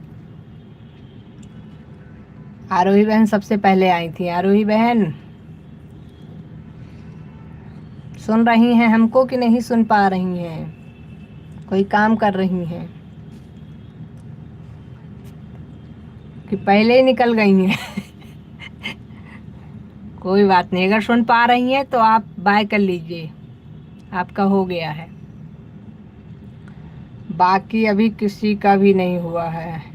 आरोही बहन सबसे पहले आई थी। आरोही बहन सुन रही हैं हमको कि नहीं सुन पा रही हैं? कोई काम कर रही हैं कि पहले ही निकल गई हैं? कोई बात नहीं, अगर सुन पा रही हैं तो आप बाय कर लीजिए, आपका हो गया है। बाकी अभी किसी का भी नहीं हुआ है।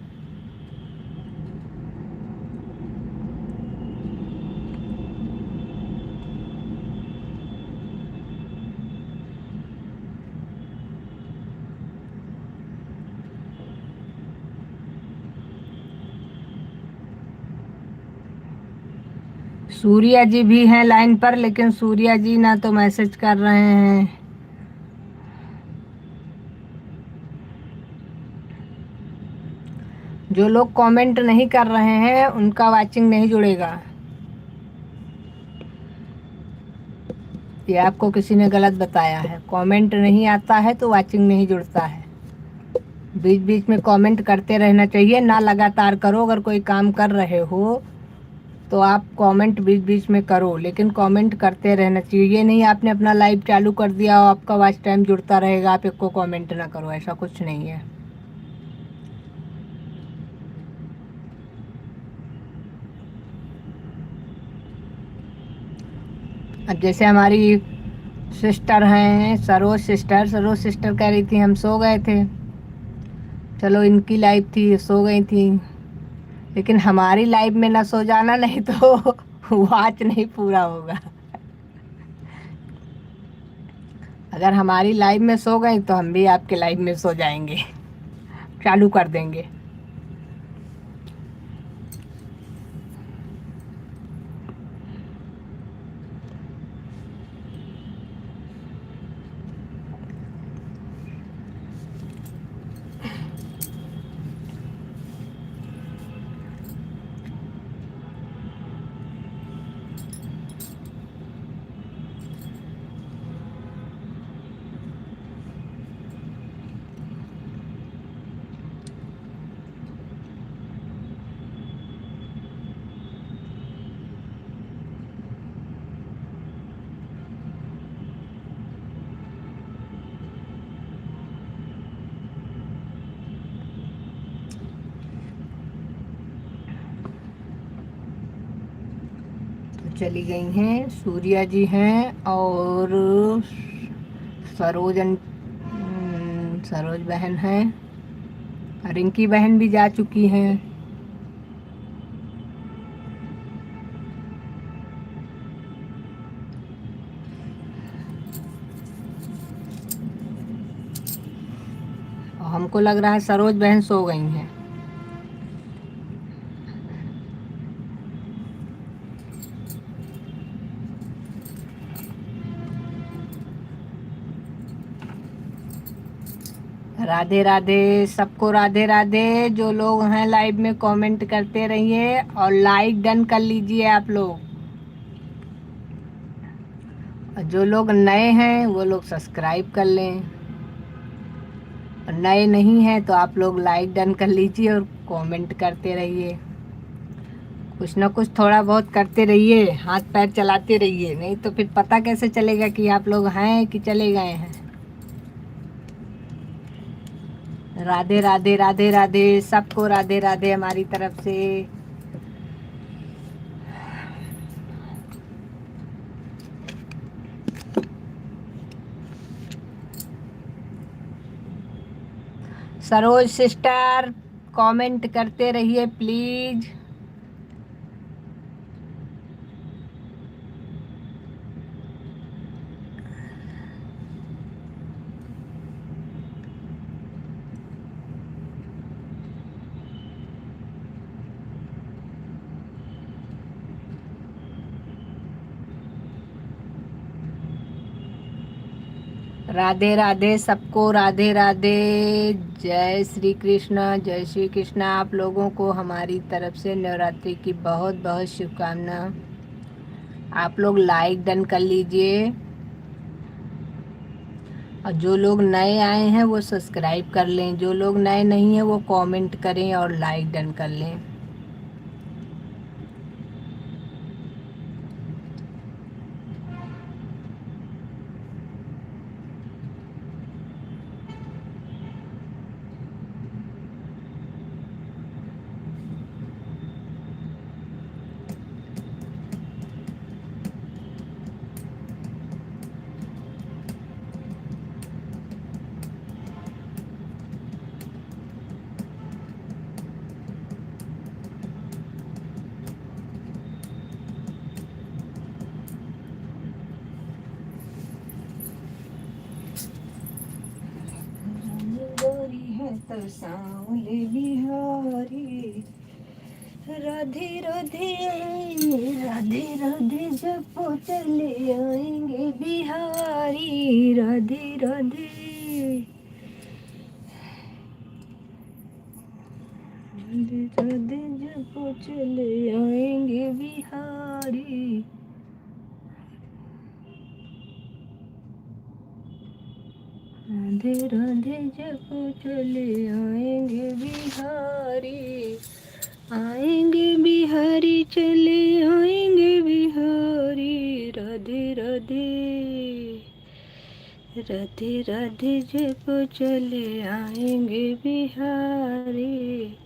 सूर्या जी भी हैं लाइन पर, लेकिन सूर्या जी ना तो मैसेज कर रहे हैं। जो लोग कमेंट नहीं कर रहे हैं उनका वाचिंग नहीं जुड़ेगा। ये आपको किसी ने गलत बताया है, कमेंट नहीं आता है तो वाचिंग नहीं जुड़ता है। बीच बीच में कमेंट करते रहना चाहिए, ना लगातार करो। अगर कोई काम कर रहे हो तो आप कमेंट बीच बीच में करो, लेकिन कमेंट करते रहना चाहिए। ये नहीं आपने अपना लाइव चालू कर दिया और आपका वॉच टाइम जुड़ता रहेगा, आप एक को कमेंट ना करो, ऐसा कुछ नहीं है। अब जैसे हमारी सिस्टर हैं सरोज सिस्टर, सरोज सिस्टर कह रही थी हम सो गए थे। चलो इनकी लाइव थी, सो गई थी, लेकिन हमारी लाइव में ना सो जाना, नहीं तो वॉच नहीं पूरा होगा। अगर हमारी लाइव में सो गई तो हम भी आपके लाइव में सो जाएंगे, चालू कर देंगे। चली गई हैं, सूर्या जी हैं और सरोज बहन हैं, रिंकी बहन भी जा चुकी हैं। और हमको लग रहा है सरोज बहन सो गई हैं। राधे राधे सबको, राधे राधे। जो लोग हैं लाइव में कमेंट करते रहिए और लाइक डन कर लीजिए आप लोग। और जो लोग नए हैं वो लोग सब्सक्राइब कर लें, और नए नहीं हैं तो आप लोग लाइक डन कर लीजिए और कमेंट करते रहिए। कुछ ना कुछ थोड़ा बहुत करते रहिए, हाथ पैर चलाते रहिए, नहीं तो फिर पता कैसे चलेगा कि आप लोग हैं कि चले गए हैं। राधे राधे, राधे राधे सबको, राधे राधे हमारी तरफ से। सरोज सिस्टर कमेंट करते रहिए प्लीज। राधे राधे सबको, राधे राधे। जय श्री कृष्ण, जय श्री कृष्ण। आप लोगों को हमारी तरफ से नवरात्रि की बहुत बहुत शुभकामना। आप लोग लाइक डन कर लीजिए, और जो लोग नए आए हैं वो सब्सक्राइब कर लें, जो लोग नए नहीं हैं वो कमेंट करें और लाइक डन कर लें। गोरी है तो सांवले बिहारी, राधे राधे राधे राधे जब चले आएंगे बिहारी, राधे राधे राधे राधे जब चले आएंगे बिहारी। राधे राधे जब चले आएंगे बिहारी, आएंगे बिहारी चले आएंगे बिहारी, राधे राधे राधे राधे जब चले आएंगे बिहारी।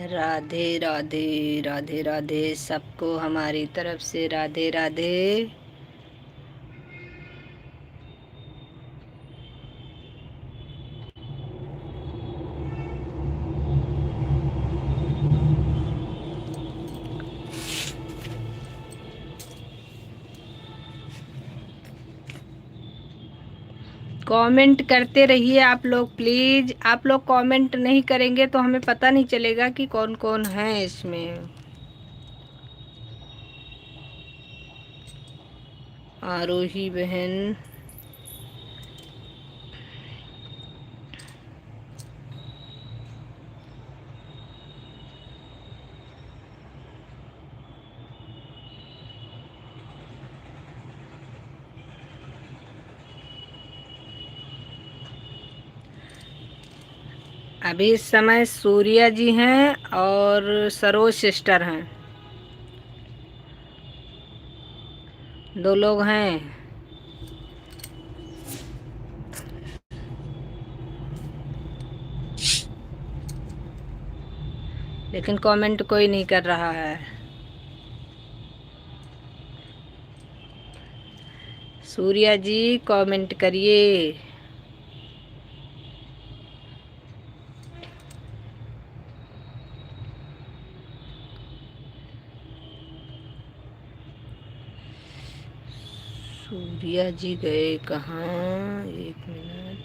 राधे राधे राधे राधे सबको हमारी तरफ से राधे राधे। कमेंट करते रहिए आप लोग प्लीज। आप लोग कमेंट नहीं करेंगे तो हमें पता नहीं चलेगा कि कौन कौन है इसमें। आरोही बहन, अभी इस समय सूर्या जी हैं और सरोज सिस्टर हैं, दो लोग हैं। लेकिन कमेंट कोई नहीं कर रहा है। सूर्या जी कमेंट करिए। सूर्या जी गए कहाँ? एक मिनट।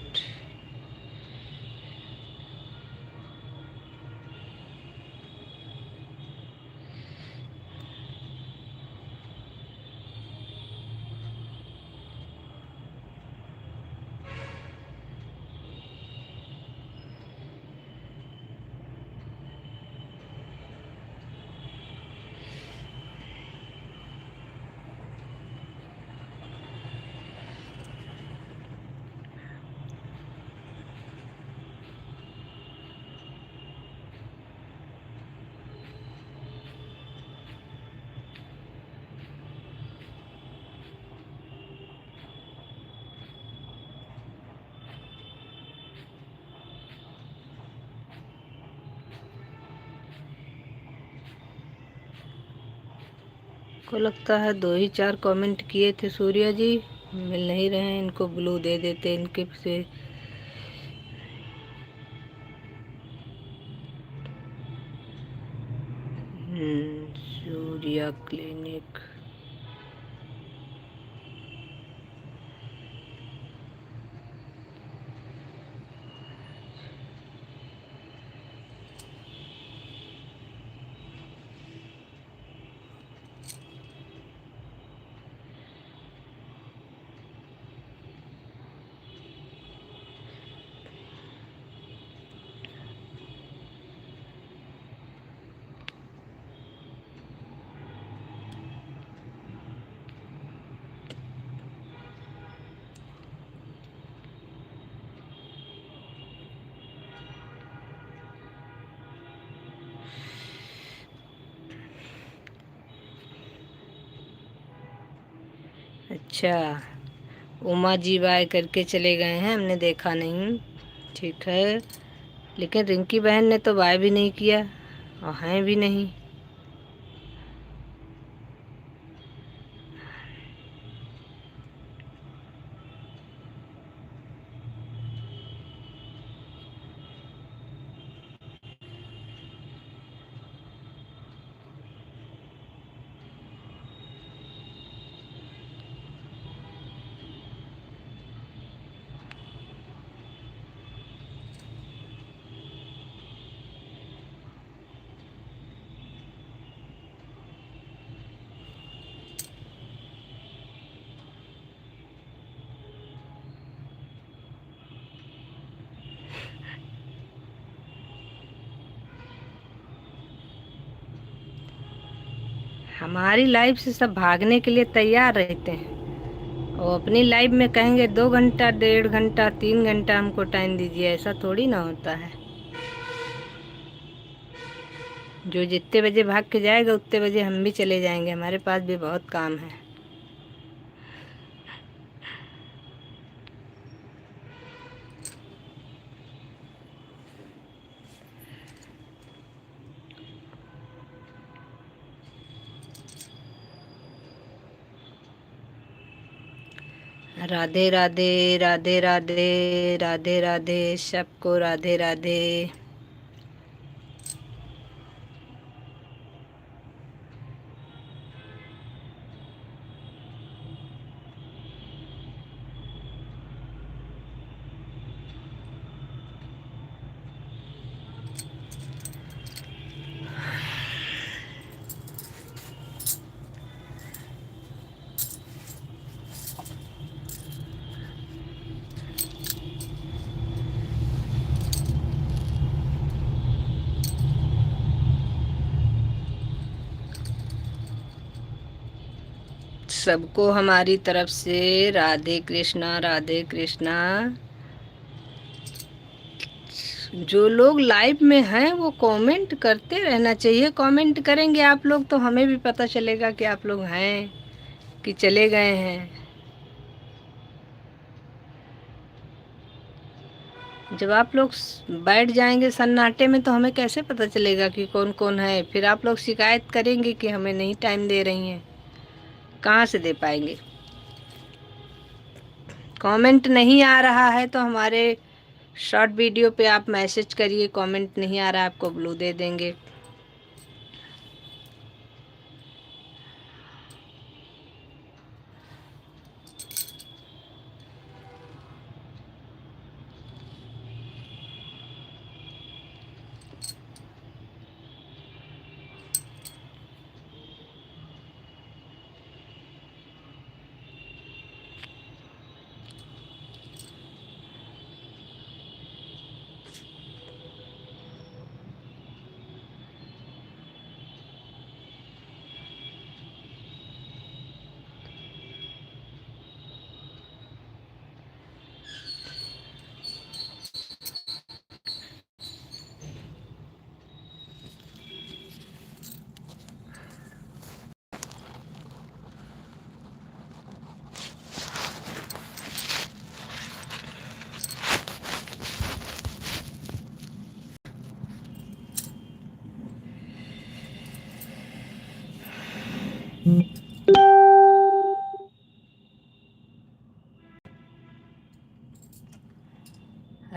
को लगता है 2 ही 4 कमेंट किए थे सूर्या जी, मिल नहीं रहे हैं। इनको ब्लू दे देते इनके से। सूर्या क्लिनिक। अच्छा, उमा जी बाय करके चले गए हैं, हमने देखा नहीं। ठीक है, लेकिन रिंकी बहन ने तो बाय भी नहीं किया और हैं भी नहीं। हमारी लाइफ से सब भागने के लिए तैयार रहते हैं और अपनी लाइफ में कहेंगे 2 घंटा, 1.5 घंटा, 3 घंटा हमको टाइम दीजिए। ऐसा थोड़ी ना होता है। जो जितने बजे भाग के जाएगा उतने बजे हम भी चले जाएंगे, हमारे पास भी बहुत काम है। राधे राधे, राधे राधे, राधे राधे, सबको राधे राधे। सबको हमारी तरफ से राधे कृष्णा, राधे कृष्णा। जो लोग लाइव में हैं वो कमेंट करते रहना चाहिए। कमेंट करेंगे आप लोग तो हमें भी पता चलेगा कि आप लोग हैं कि चले गए हैं। जब आप लोग बैठ जाएंगे सन्नाटे में तो हमें कैसे पता चलेगा कि कौन कौन है। फिर आप लोग शिकायत करेंगे कि हमें नहीं टाइम दे रही हैं, कहाँ से दे पाएंगे। कमेंट नहीं आ रहा है तो हमारे शॉर्ट वीडियो पे आप मैसेज करिए, कमेंट नहीं आ रहा है आपको ब्लू दे देंगे।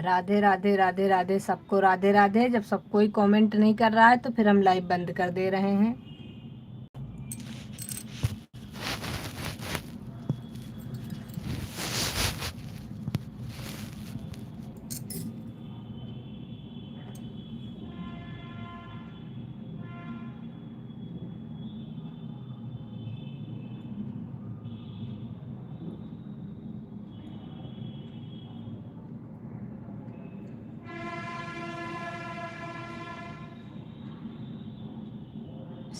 राधे राधे राधे राधे, सबको राधे राधे। जब सब कोई कमेंट नहीं कर रहा है तो फिर हम लाइव बंद कर दे रहे हैं।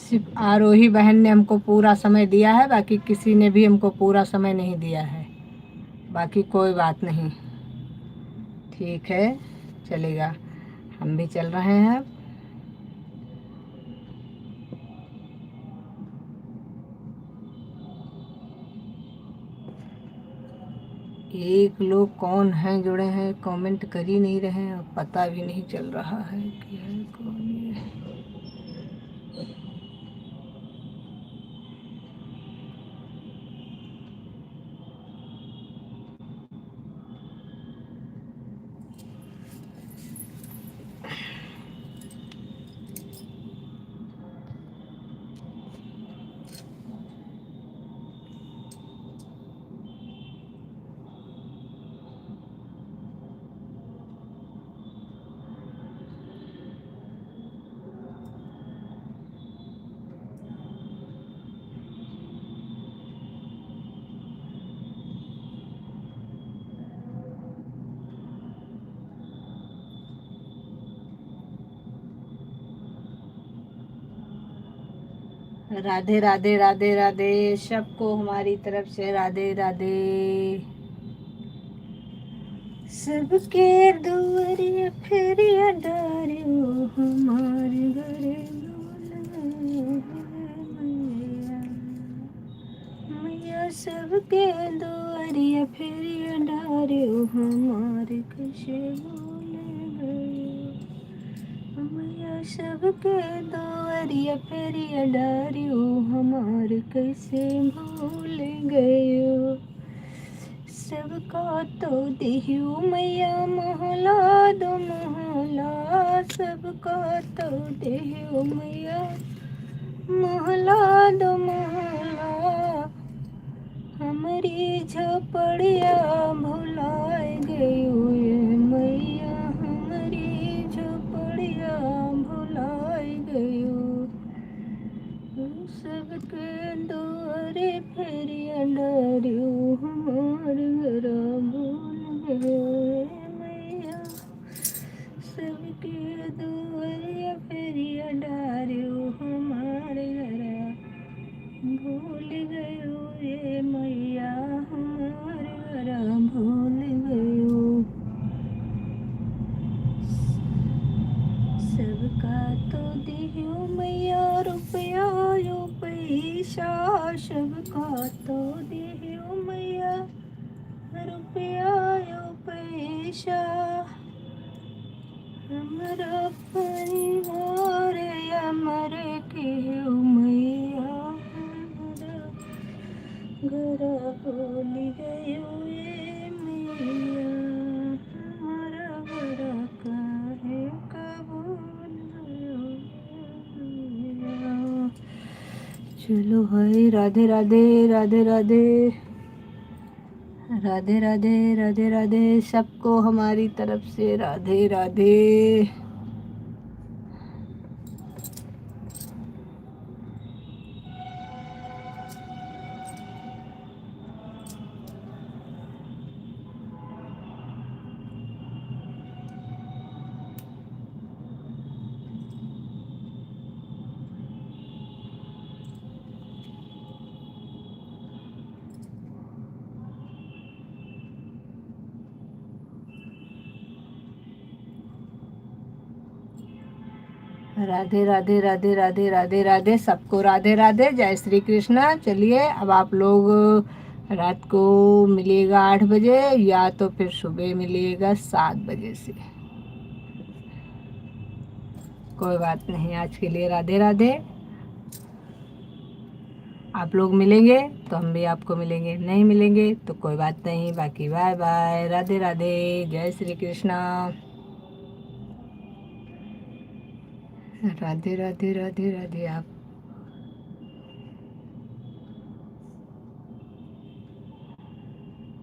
सिर्फ आरोही बहन ने हमको पूरा समय दिया है, बाकी किसी ने भी हमको पूरा समय नहीं दिया है। बाकी कोई बात नहीं, ठीक है, चलेगा, हम भी चल रहे हैं। एक लोग कौन हैं जुड़े हैं, कमेंट कर ही नहीं रहे हैं, पता भी नहीं चल रहा है कि है कौन ये। राधे राधे राधे राधे, सबको हमारी तरफ से राधे राधे। सबके दुआरे फेरिया डारियो हमारे घरे मैया, सबके दुआरे फेरिया डारियो हमारे कैसे बोले गयो मैया, सबके दुआरे फेरिया डारियो हमारे कैसे भूल गयो। सबका तो देहु मैया महला दो महला, सबका तो देहु मैया महला दो महला, हमारी झोपड़िया भुलाए गयो ये मैया, हमारी झोपड़िया भुलाए गयो। सबके दुआरे फेरिया डारियो हमारे घर भूल गए मैया, सबके दुआरे फेरिया डारियो हमारे घर भूल गयो ये मैया, हमारे घर भूल गयो। सबका तो दियो मैया रुपया यो पैसा, सबका तो दियो मैया रुपया यो पैसा, हमारा परिवार अमर केहू मैया, हमारा घर भूल गयो ये मैया, हमारा घर काहे कबूल गयो मैया। चलो भाई, राधे राधे राधे राधे राधे राधे राधे राधे, सबको हमारी तरफ से राधे राधे। राधे राधे राधे राधे राधे राधे, सबको राधे राधे, जय श्री कृष्णा। चलिए अब आप लोग रात को मिलिएगा 8 बजे या तो फिर सुबह मिलिएगा 7 बजे से, कोई बात नहीं। आज के लिए राधे राधे। आप लोग मिलेंगे तो हम भी आपको मिलेंगे, नहीं मिलेंगे तो कोई बात नहीं। बाकी बाय बाय, राधे राधे, जय श्री कृष्णा, राधे राधे राधे राधे। आप